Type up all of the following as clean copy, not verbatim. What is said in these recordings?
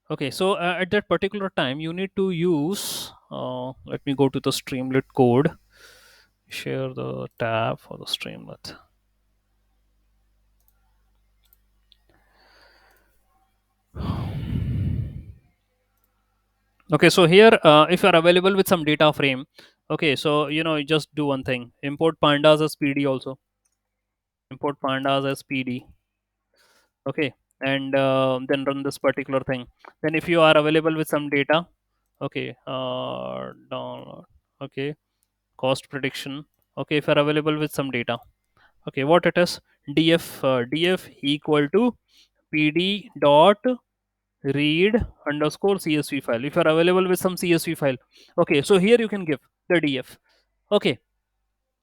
Okay, so at that particular time, you need to use. Let me go to the Streamlit code. Share the tab for the Streamlit. Okay, so here, if you are available with some data frame, okay, so you just do one thing: import pandas as PD also. Import pandas as PD. Okay, and then run this particular thing. Then, if you are available with some data, okay, download. Okay, cost prediction. Okay, if you are available with some data, okay, what it is? Df equal to pd dot read underscore csv file. If you are available with some csv file, okay, so here you can give the df. Okay,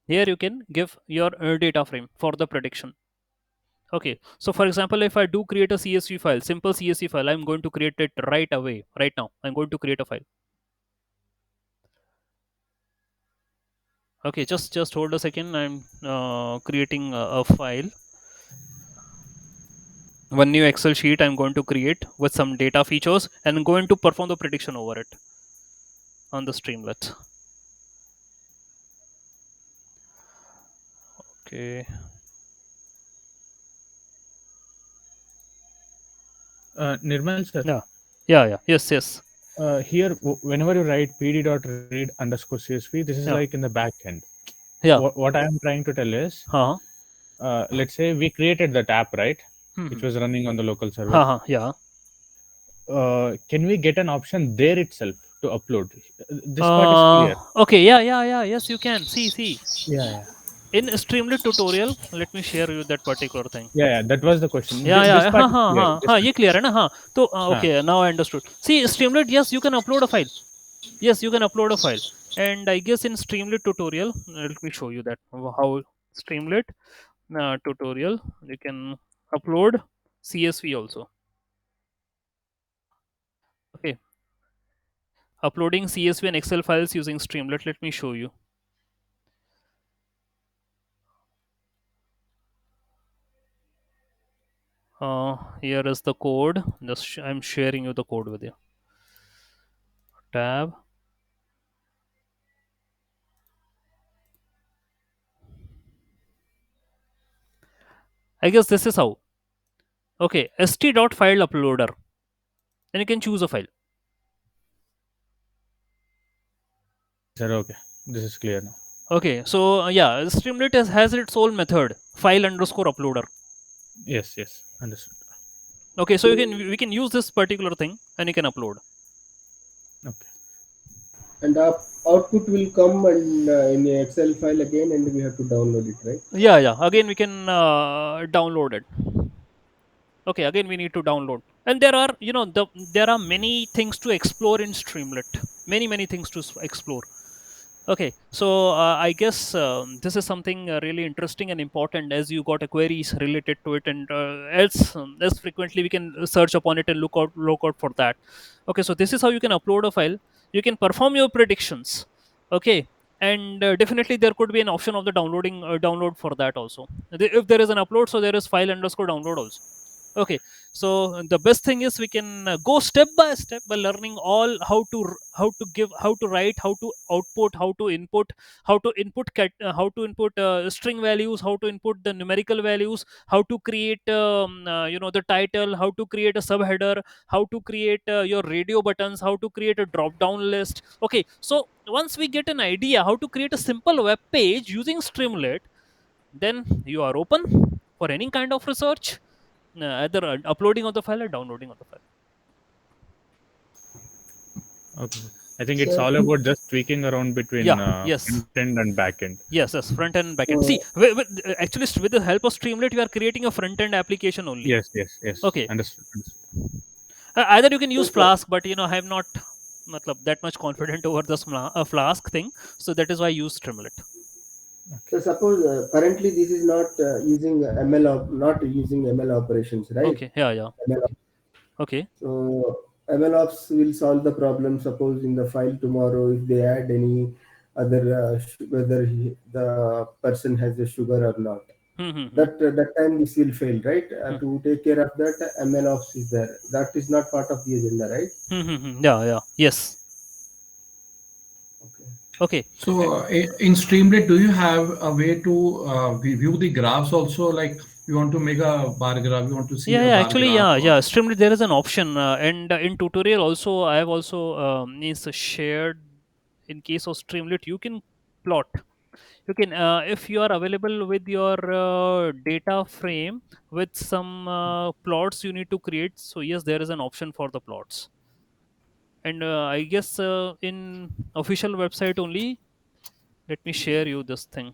here you can give your data frame for the prediction. Okay, so for example, if I do create a csv file, simple csv file, I'm going to create it right away. Right now I'm going to create a file. Okay, just hold a second. I'm creating a file, one new excel sheet I'm going to create with some data features, and I'm going to perform the prediction over it on the Streamlit. Okay. Nirmal sir, Yeah. Yes. here whenever you write pd.read_csv, this is Yeah. like in the back end. Yeah. What I am trying to tell is, Uh-huh. let's say we created that app, right, which Mm-hmm. was running on the local server. Uh-huh. Yeah. Can we get an option there itself to upload? This part is clear. Okay. Yeah. Yes, you can. See. Yeah. In Streamlit tutorial, let me share you that particular thing. Yeah, that was the question. This Yeah. part is clear. This हाँ part ये is clear clear. है ना हाँ तो Huh. okay, now I understood. See, Streamlit, yes, you can upload a file. Yes, you can upload a file. And I guess in Streamlit tutorial, let me show you that how Streamlit tutorial you can upload CSV also. Okay, uploading CSV and Excel files using Streamlit. Let me show you. Here is the code. I'm sharing you the code with you. Tab. I guess this is how. Okay, st.file uploader. Then you can choose a file. Sir, okay. This is clear now. Okay, so yeah, Streamlit has its own method, file underscore uploader. Yes. Understood. Okay, so we can use this particular thing and you can upload. Okay. And output will come and in a Excel file again, and we have to download it, right? Yeah. Again, we can download it. Okay, again we need to download. And there are, there are many things to explore in Streamlit. Many things to explore. Okay, so I guess this is something really interesting and important, as you got a queries related to it, and else frequently we can search upon it and look out for that. Okay, so this is how you can upload a file. You can perform your predictions. Okay, and definitely there could be an option of the download for that also. If there is an upload, so there is file underscore download also. Okay, so the best thing is we can go step by step by learning all how to give, how to write, how to output, how to input string values, how to input the numerical values, how to create the title, how to create a subheader, how to create your radio buttons, how to create a drop down list. Okay, so once we get an idea how to create a simple web page using Streamlit, then you are open for any kind of research, either uploading of the file or downloading of the file. Okay. I think it's So, all about just tweaking around between Yeah, yes, front end and back end. yes, front end and back end. uh, See, actually, with the help of Streamlit, we are creating a front end application only. Yes. Okay, Understood. either you can use so, Flask, but I am not that much confident over the Flask thing, so that is why I use Streamlit. so suppose currently this is not using not using ML operations, right? Okay, yeah. ML. Okay, So ML ops will solve the problem. Suppose in the file tomorrow, if they add any other whether the person has a sugar or not. That time this will fail, right? Hmm. To take care of that, ML ops is there. That is not part of the agenda, right? Yeah, yeah, yes. Okay. Okay. So in Streamlit, do you have a way to view the graphs also? Like you want to make a bar graph, you want to see Yeah, a yeah, bar actually, graph, yeah, or yeah. Streamlit, there is an option, and in tutorial also, I have also means shared. In case of Streamlit, you can plot. You can, if you are available with your data frame with some plots you need to create. So yes, there is an option for the plots, and I guess in official website only. Let me share you this thing.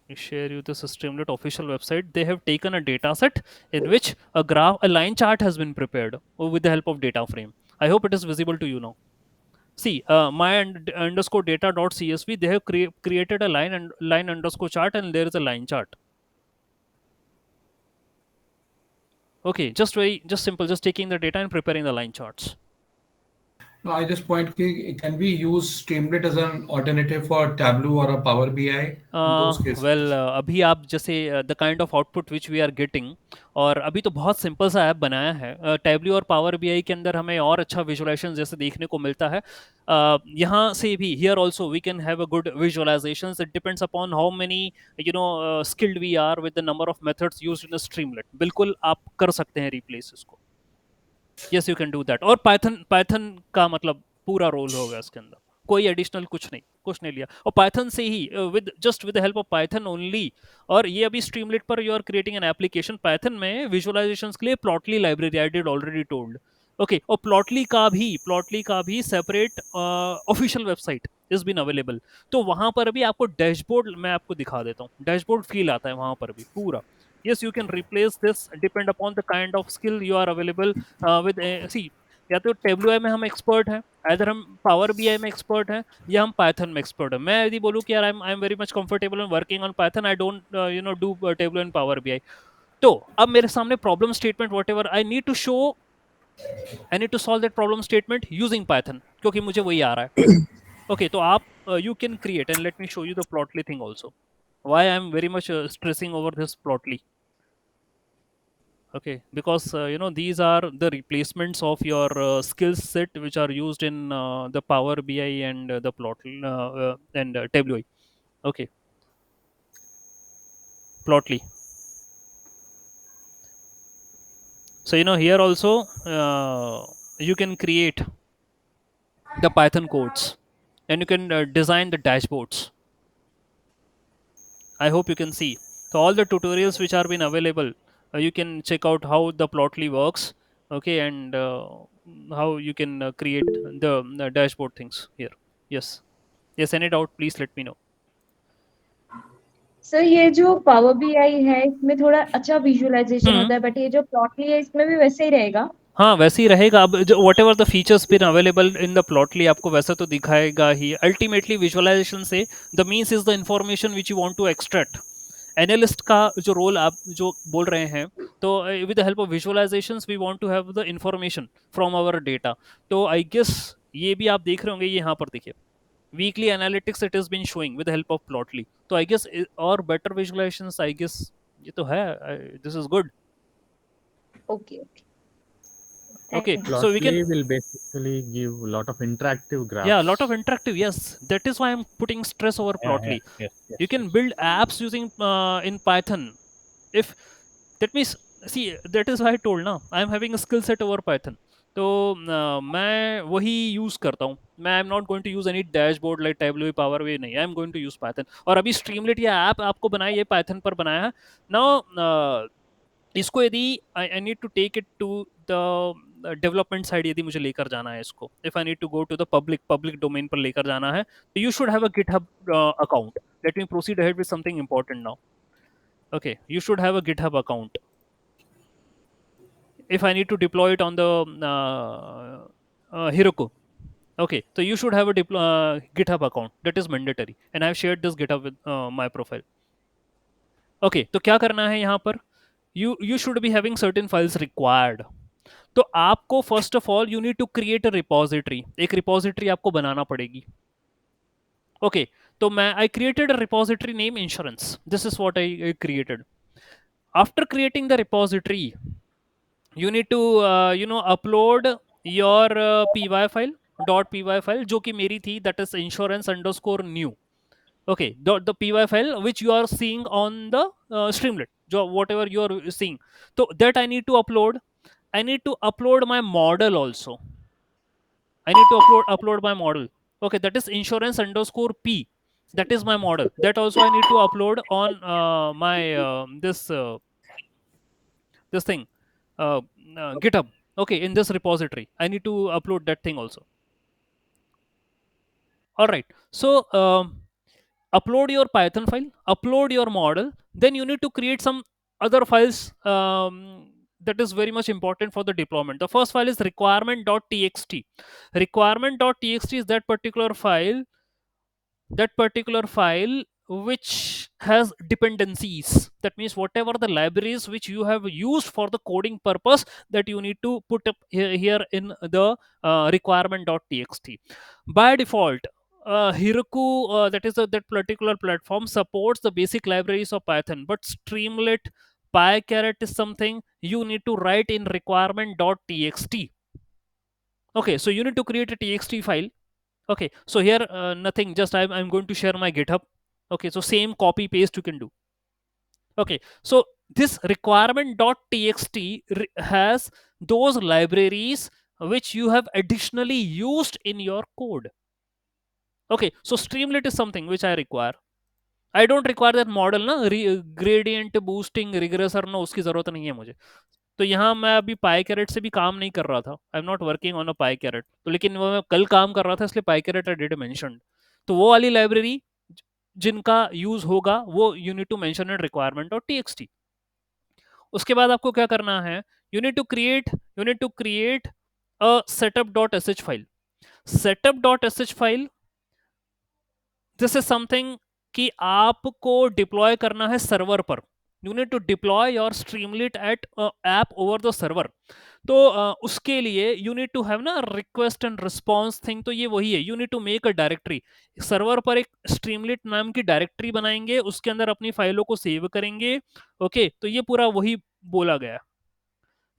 Me share you this Streamlit official website. They have taken a data set in which a line chart has been prepared with the help of data frame. I hope it is visible to you now. See, underscore data dot csv. They have created a line underscore chart, and there is a line chart. Okay, just simple, just taking the data and preparing the line charts. no, I just point, can we use Streamlit as an alternative for Tableau or a Power BI in those well cases? अभी आप जैसे the kind of output which we are getting, और अभी तो बहुत simple सा app बनाया है टैबली और पावर बीआई के अंदर हमें और अच्छा विजुअलाइजेशन जैसे देखने को मिलता है। यहाँ से भी here also we can have a good visualization. It depends upon how many skilled we are with the number of methods used in Streamlit. बिल्कुल आप कर सकते हैं रिप्लेस इसको। Yes you can do that. और पाइथन पाइथन का मतलब पूरा रोल होगा इसके अंदर, कोई एडिशनल कुछ नहीं लिया, और पाइथन से ही with just with the help of Python only. और ये अभी स्ट्रीमलेट पर you are creating an application Python में विजुअलाइजेशंस के लिए Plotly library I did already told. Okay, और प्लॉटली का भी separate official website is been available. तो वहां पर भी आपको डैशबोर्ड, मैं आपको दिखा देता हूँ, डैशबोर्ड फील आता है वहां पर भी पूरा। yes, you can replace this depend upon the kind of skill you are available with see, या तो टेबलो में हम एक्सपर्ट हैं, इधर हम पावर बीआई में एक्सपर्ट हैं, या हम पाइथन में एक्सपर्ट हैं। मैं यदि बोलूँ कि यार I am very much comfortable in working on Python, I don't do Tableau and Power BI, तो अब मेरे सामने problem statement whatever I need to show, I need to solve that problem statement using Python, क्योंकि मुझे वही आ रहा है। Okay, तो आप you can create, and let me show you the plotly thing also, why I am very much stressing over this plotly. Okay, because these are the replacements of your skill set which are used in the power bi and the plot and tableau. Okay, plotly. So here also you can create the python codes, and you can design the dashboards. I hope you can see. So all the tutorials which are been available, you can check out how the plotly works. Okay, and how you can create the dashboard things here. Yes, yes, any doubt please let me know. Sir ये जो power BI है इसमें थोड़ा अच्छा visualisation हम्म, होता है, but ये जो प्लॉटली है इसमें भी वैसे ही रहेगा। हाँ वैसे ही रहेगा। अब जो whatever the features been available in the Plotly आपको वैसा तो दिखाएगा ही। अल्टीमेटली विजुअलाइजेशन से the means is the information which you want to extract. Analyst का जो रोल आप जो बोल रहे हैं, तो with the help of visualizations we want to have the information from our data. तो आई गेस ये भी आप देख रहे होंगे, ये यहाँ पर देखिए weekly analytics it is been showing with help of Plotly. तो आई गेस और बेटर विजुअलाइजेशंस आई गेस ये तो है, this is good. Okay okay, thank Okay, you. so we can, Plotly will basically give a lot of interactive yeah, a lot of graphs. interactive, yes, that is why I'm putting stress over Yeah, yeah, plotly. yes, yes, You can yes. build apps using in python. If that means, see, that is why I told ना I am having a skill set over python, तो मैं वही use करता हूँ। मैं I am not going to use any dashboard like Tableau Power BI, नहीं, I am going to use Python. और अभी स्ट्रीमलेट या ऐप आपको बनाया ये पाइथन पर बनाया है ना। इसको यदि I need to take it to the development side, यदि मुझे लेकर जाना है इसको, if I need to go to the public domain पर लेकर जाना है, तो you should have a GitHub account. Let me proceed ahead with something important now. Okay, you should have a GitHub account. If I need to deploy it on the Heroku, okay, so you should have a GitHub account. That is mandatory, and I've shared this GitHub with my profile. Okay, तो क्या करना है यहाँ पर, you should be having certain files required. तो आपको first of all you need to create a repository, एक repository आपको बनाना पड़ेगी। ओके, तो मैं I created a repository name insurance. This is what I created. After creating the repository, you need to upload your py file .py file जो कि मेरी थी, that is insurance underscore new. Okay, the py file which you are seeing on the Streamlit, whatever you are seeing, so that I need to upload. I need to upload my model also. I need to upload my model. Okay, that is insurance underscore p. That is my model. That also I need to upload on my this thing, uh, GitHub. Okay, in this repository, I need to upload that thing also. All right. So upload your Python file, upload your model. Then you need to create some other files. That is very much important for the deployment. The first file is requirement.txt. Requirement.txt is that particular file which has dependencies. That means whatever the libraries which you have used for the coding purpose, that you need to put up here in the requirement.txt. By default, Heroku, that particular platform supports the basic libraries of Python, but Streamlit, PyCaret is something you need to write in requirement.txt. Okay, so you need to create a txt file. Okay, so here nothing, just I'm going to share my GitHub. Okay, so same copy paste you can do. Okay, so this requirement.txt has those libraries which you have additionally used in your code. Okay, so Streamlit is something which I require. I don't require that model ना, gradient boosting regressor ना, उसकी जरूरत नहीं है मुझे. तो यहाँ मैं अभी PyCaret से भी काम नहीं कर रहा था. आई am not working on a PyCaret. तो लेकिन वो मैं कल काम कर रहा था, इसलिए PyCaret आई डिड मेंशन. तो वो वाली लाइब्रेरी जिनका यूज होगा वो you need to mention in requirement और txt. उसके बाद आपको क्या करना है, you need to create a setup.sh file. setup.sh file, this is something कि आपको डिप्लॉय करना है सर्वर पर. You need to deploy your Streamlit at app over the server. तो उसके लिए यू नीड टू हैव ना रिक्वेस्ट एंड रिस्पॉन्स थिंग. तो ये वही है, you need to make a directory. Server पर एक स्ट्रीमलिट नाम की डायरेक्टरी बनाएंगे, उसके अंदर अपनी फाइलों को सेव करेंगे. ओके, तो ये पूरा वही बोला गया.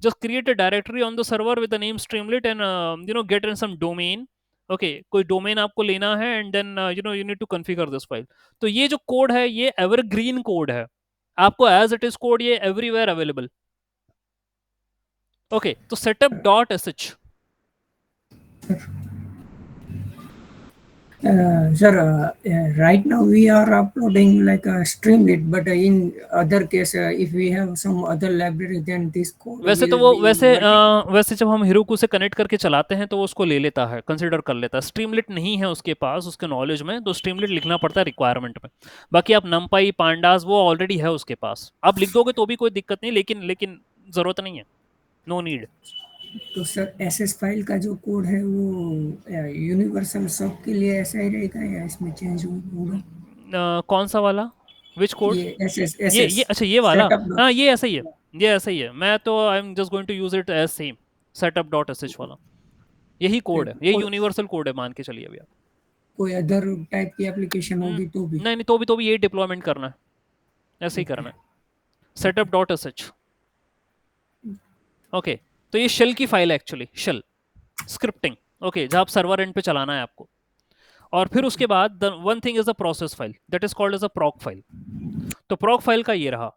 just create a directory on the server with the name Streamlit and get in some domain. Okay, कोई डोमेन आपको लेना है and then you need to configure this file. तो ये जो कोड है ये एवरग्रीन कोड है, आपको एज इट इज कोड ये एवरीवेयर अवेलेबल. ओके, तो setup dot S H. Sir, right now we are uploading like a Streamlit, but in other case, if we have some other library, then this code. वैसे तो वो वैसे जब हम Heroku से connect करके चलाते हैं तो वो उसको ले लेता है, कंसिडर कर लेता है. स्ट्रीमलिट नहीं है उसके पास, उसके नॉलेज में, तो स्ट्रीमलिट लिखना पड़ता है रिक्वायरमेंट में. बाकी आप numpy pandas वो ऑलरेडी है उसके पास, आप लिख दोगे तो भी कोई दिक्कत नहीं, लेकिन जरूरत नहीं है, नो नीड. तो सर एसएस फाइल का जो कोड है वो यूनिवर्सल सबके लिए ऐसा ही रहेगा या इसमें चेंज होगा? कौन सा वाला, विच कोड? ये एसएस ये अच्छा ये वाला, हाँ ये ऐसा ही है, ये ऐसा ही है. मैं तो I am just going to use it as same setup.sh वाला. यही कोड है, ये यूनिवर्सल कोड है, मान के चलिए. अभी आप कोई अदर टाइप की एप्लीकेशन होगी तो भी नहीं, तो भी ये डिप्लॉयमेंट करना है, ऐसे ही करना है. setup.sh. ओके, तो ये शेल की फाइल है एक्चुअली, शेल स्क्रिप्टिंग. ओके, जहाँ आप सर्वर एंड पे चलाना है आपको. और फिर उसके बाद the one thing is a process file that is called as a proc file. तो प्रॉक फाइल का ये रहा,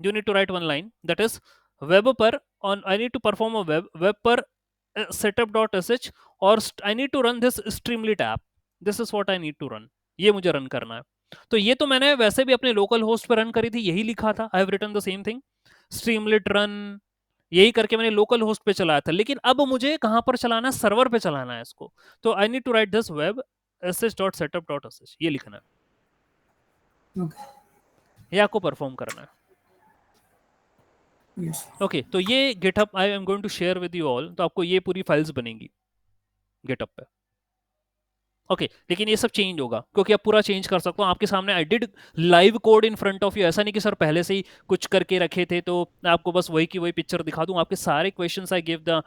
you need to write one line that is web पर on, I need to perform a web पर setup.sh और I need to run this Streamlit app. This is what I need to run, ये मुझे run करना है. तो ये तो मैंने वैसे भी अपने लोकल होस्ट पर रन करी थी, यही लिखा था. I have written the same thing, Streamlit run, यही करके मैंने लोकल होस्ट पे चलाया था. लेकिन अब मुझे कहां पर चलाना है, सर्वर पे चलाना है इसको. तो I need to write this web sh.setup.sh, ये लिखना है. ये आपको परफॉर्म करना है. ओके, तो ये GitHub I am going to share with you all. तो आपको ये पूरी फाइल्स बनेंगी गिटहब पे. ओके लेकिन ये सब चेंज होगा क्योंकि अब पूरा चेंज कर सकता हूँ आपके सामने। I did live code in front of you, ऐसा नहीं कि सर पहले से ही कुछ करके रखे थे तो मैं आपको बस वही की वही पिक्चर दिखा दूं। आपके सारे questions I give the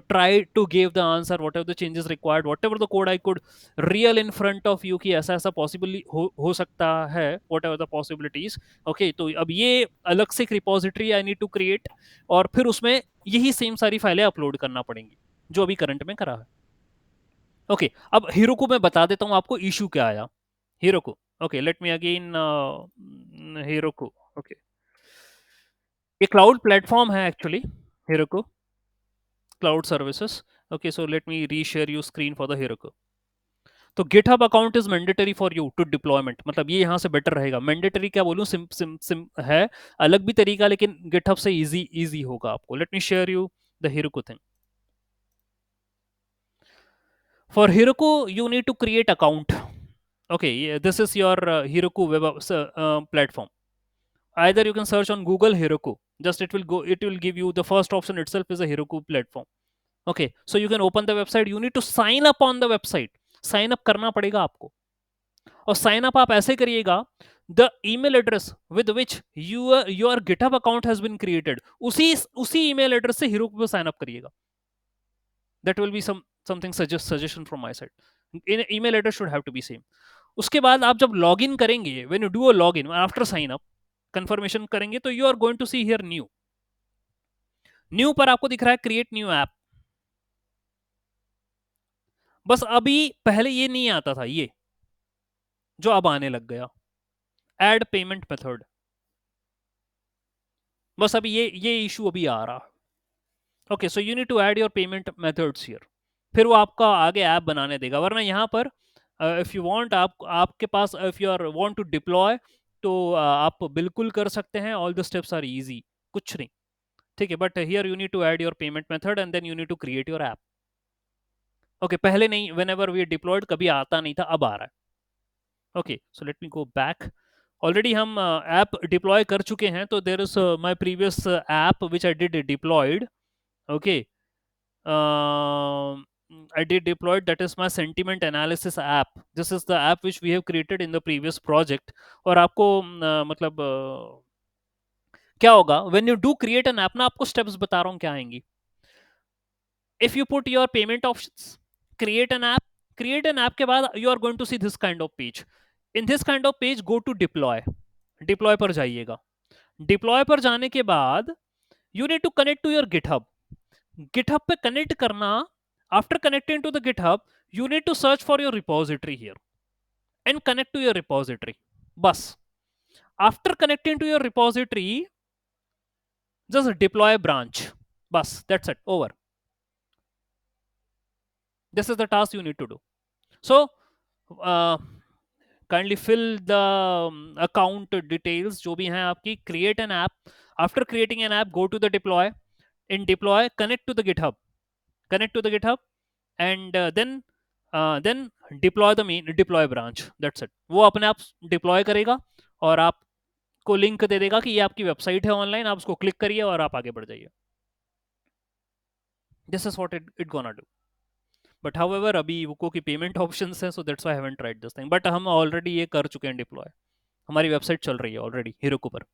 try to give the answer whatever the changes required, whatever the code I could real in front of you कि ऐसा ऐसा पॉसिबली हो सकता है, whatever the possibilities. Okay तो अब ये अलग से एक repository I need to create और फिर उसमें यही सेम सारी फाइलें अपलोड करना पड़ेंगी जो अभी करंट में करा है। ओके अब हीरोकू में बता देता हूं आपको इशू क्या आया। Heroku okay let me again Heroku okay ये क्लाउड प्लेटफॉर्म है actually Heroku cloud services. Okay so let me reshare you screen for the Heroku. तो GitHub account is mandatory for you to deployment, मतलब ये यहां से better रहेगा। Mandatory क्या बोलूं, सिम सिम सिम है अलग भी तरीका लेकिन गिटहब से इजी इजी होगा आपको। Let me share you the Heroku thing. For Heroku, you need to create account. Okay, yeah, this is your Heroku web platform. Either you can search on Google Heroku. Just it will give you the first option itself is a Heroku platform. Okay, so you can open the website. You need to sign up on the website. Sign up करना पड़ेगा आपको और sign up आप ऐसे करिएगा the email address with which your GitHub account has been created उसी email address से Heroku पे sign up करिएगा। That will be something suggestion from my side. Email address should have to be same. उसके बाद आप जब log in करेंगे, when you do a login after sign up confirmation करेंगे तो you are going to see here new पर आपको दिख रहा है create new app। बस अभी पहले ये नहीं आता था, ये जो अब आने लग गया add payment method। बस अभी ये इशू अभी आ रहा। Okay so you need to add your payment methods here, फिर वो आपका आगे ऐप बनाने देगा। वरना यहाँ पर इफ यू वांट आपके पास if you are want to deploy तो आप बिल्कुल कर सकते हैं। All the steps are easy, कुछ नहीं ठीक है। But here you need to add your payment method and then you need to create your app. Okay पहले नहीं, वेन एवर वी डिप्लॉयड कभी आता नहीं था, अब आ रहा है। Okay so let me go back. Already हम ऐप डिप्लॉय कर चुके हैं तो there is my previous app which I did deployed. Okay, I did deployed, that is my sentiment analysis app. This is the app which we have created in the previous project। और आपको मतलब क्या होगा when you do create an app ना, आपको steps बता रहा हूँ क्या आएंगी। if you put your payment options, create an app के बाद you are going to see this kind of page। in this kind of page go to deploy पर जाइएगा। deploy पर जाने के बाद you need to connect to your GitHub पे connect करना। After connecting to the GitHub you need to search for your repository here and connect to your repository। बस after connecting to your repository just deploy branch, बस that's it, over। this is the task you need to do। so kindly fill the account details जो भी हैं आपकी। create an app, after creating an app go to the deploy, in deploy connect to the GitHub and then deploy the main deploy branch, that's it। वो अपने आप deploy करेगा और आपको लिंक दे देगा कि ये आपकी वेबसाइट है ऑनलाइन, आप उसको क्लिक करिए और आप आगे बढ़ जाइए। This is what it gonna do. But however अभी वो की पेमेंट ऑप्शंस है, so that's why I haven't tried this thing. But हम ऑलरेडी ये कर चुके हैं डिप्लॉय, हमारी वेबसाइट चल रही है ऑलरेडी Heroku पर।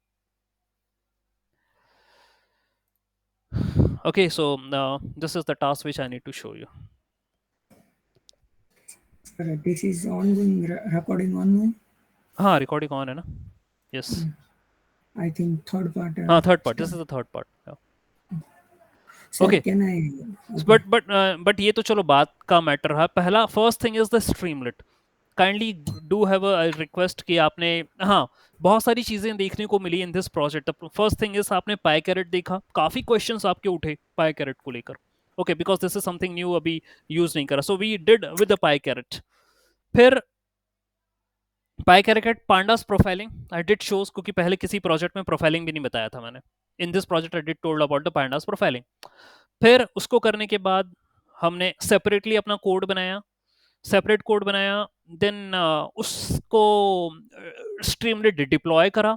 okay so this is the task which I need to show you। This is ongoing, recording ongoing. हाँ रिकॉर्डिंग ऑन है ना, yes. I think third part. हाँ third part, this is the third part. Sir, Okay. can I? But ये तो चलो बात का matter रहा। पहला first thing is the Streamlit. Kindly do have a request कि आपने, हाँ बहुत सारी चीजें देखने को मिली in this project. First thing is आपने PyCaret देखा, काफी क्वेश्चंस आपके उठे PyCaret को लेकर। Okay because this is something new, अभी यूज नहीं करा, so we did with the PyCaret। फिर PyCaret pandas profiling I did shows, क्योंकि पहले किसी प्रोजेक्ट में प्रोफाइलिंग भी नहीं बताया था मैंने। इन this project I did told about the pandas profiling। फिर उसको करने के बाद हमने सेपरेटली अपना कोड बनाया, सेपरेट कोड बनाया, देन उसको स्ट्रीमलिट डिप्लॉय करा।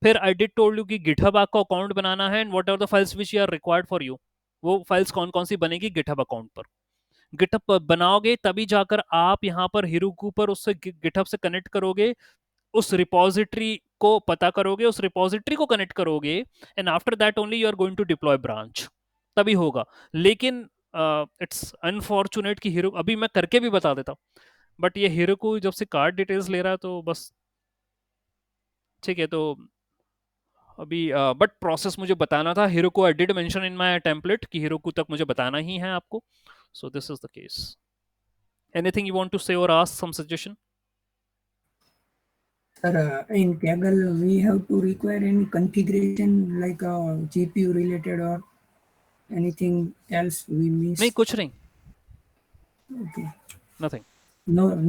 फिर आई डिड टोल्ड यू कि गिटहब आपका अकाउंट बनाना है and what are the files which are required for you, वो फाइल्स कौन कौन सी बनेगी गिटहब अकाउंट पर। गिटहब बनाओगे तभी जाकर आप यहाँ पर Heroku पर उससे गिटहब से कनेक्ट करोगे, उस रिपोजिटरी को पता करोगे, उस रिपोजिटरी को कनेक्ट करोगे, and after that only you are going to deploy branch, तभी होगा। लेकिन इट्स अनफॉर्चुनेट कि हीरो, अभी मैं करके भी बता देता हूँ, बट ये हीरो को जब से कार्ड डिटेल्स ले रहा है तो बस ठीक है। तो अभी बट प्रोसेस मुझे बताना था। Heroku I did mention in my template कि हीरो को तक मुझे बताना ही है आपको। So this is the case. Anything you want to say और ask some suggestion? Sir, in Kaggle, we have to require any configuration like GPU related or anything else we miss. नहीं, कुछ नहीं, Okay. Nothing.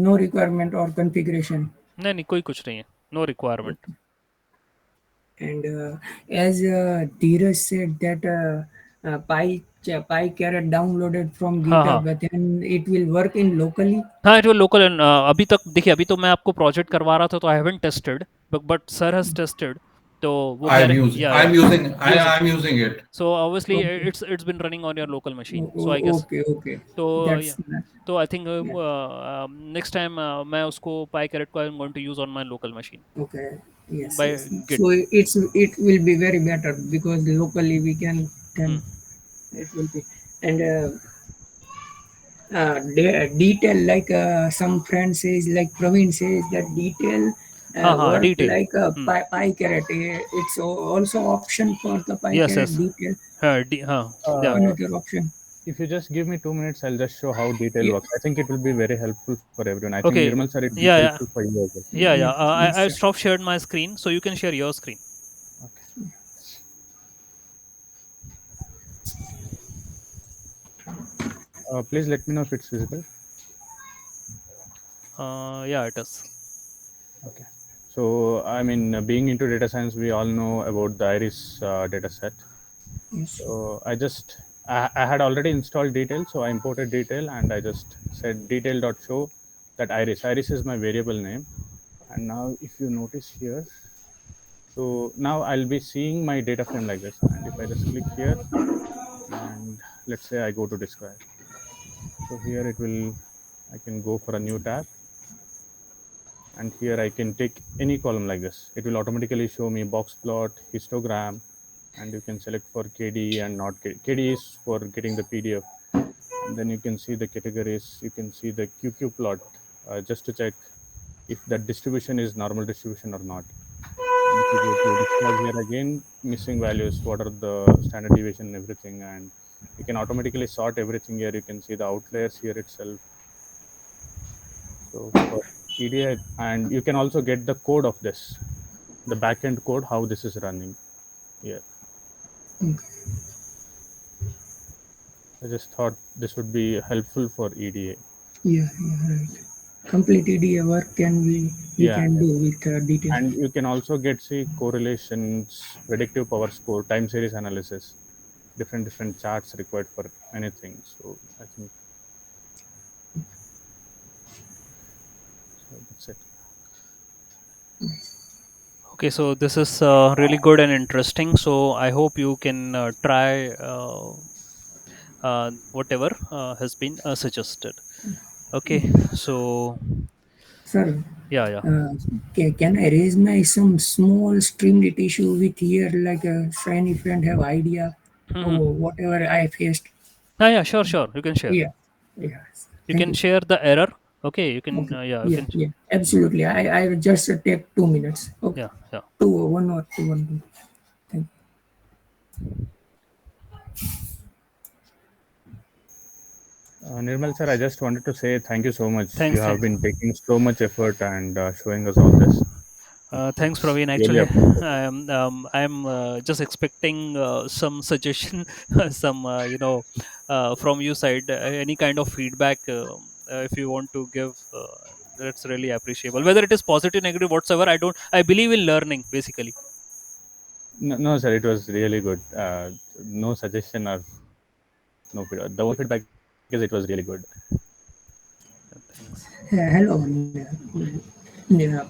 No requirement or configuration. नहीं नहीं, कोई कुछ नहीं है, no requirement. And as Dheeraj said that PyCaret downloaded from हाँ हाँ GitHub, but then it will work in locally. हाँ, इट विल लोकल। अभी तक देखिए, अभी तो मैं आपको प्रोजेक्ट करवा रहा था तो I haven't tested, but sir has tested, तो वो कह रहे या I'm using use it. I'm using it. So obviously Okay. it's been running on your local machine, Oh, so I guess okay. तो That's तो I think yeah. next time मैं उसको PyCaret को I'm going to use on my local machine Okay. Yes. by Yes. Git. So it will be very better because locally we can then it will be and detail like some friend says like Praveen says that detail हाँ हाँ, work detail. like PyCaret. It's also option for the Yes, PyCaret yes. detail. हाँ yeah. Another option. If you just give me 2 minutes, I'll just show how detail Yeah. works. I think it will be very helpful for everyone. I think Okay. Nirmal sir, it will be Yeah. helpful for you as well. Yeah. Yes, I sir. stopped shared my screen, so you can share your screen. Please let me know if it's visible. Yeah, it is. Okay. So, I mean, being into data science, we all know about the Iris data set. Yes. So I had already installed detail, so I imported detail and I just said detail.show that Iris. Iris is my variable name. And now if you notice here, so now I'll be seeing my data frame like this. And if I just click here and let's say I go to describe. So here I can go for a new tab. And here I can take any column like this. It will automatically show me box plot, histogram, and you can select for KD and not KD. KD is for getting the PDF. And then you can see the categories. You can see the QQ plot just to check if that distribution is normal distribution or not. And if you go to describe here again, missing values, what are the standard deviation and everything. And you can automatically sort everything here. You can see the outliers here itself. So for EDI, and you can also get the code of this, the backend code, how this is running here. I just thought this would be helpful for EDA. Yeah, right. Complete EDA work we can do with detail. And you can also get correlations, predictive power score, time series analysis, different charts required for anything. So I think so that's it. Okay, so this is really good and interesting. So I hope you can try whatever has been suggested. Okay, so Sir, yeah. can I raise my some small Streamlit issue with here like any friend have idea or whatever I faced? Yeah, sure. You can share. Yeah. You Thank can you. share the error. Okay, you can. Okay. You can. Yeah, absolutely. I will just take 2 minutes. Okay. Yeah. 1 or 2 1. Thank you. Nirmal sir, I just wanted to say thank you so much. Thanks, you have thanks. been taking so much effort and showing us all this. Thanks, Praveen. Really Actually, appreciate I'm just expecting some suggestion, some from you side, any kind of feedback if you want to give. That's really appreciable. Whether it is positive, negative, whatsoever, I don't. I believe in learning, basically. No, sir, it was really good. No suggestion or no feedback. The only feedback is it was really good. Thanks. Hello,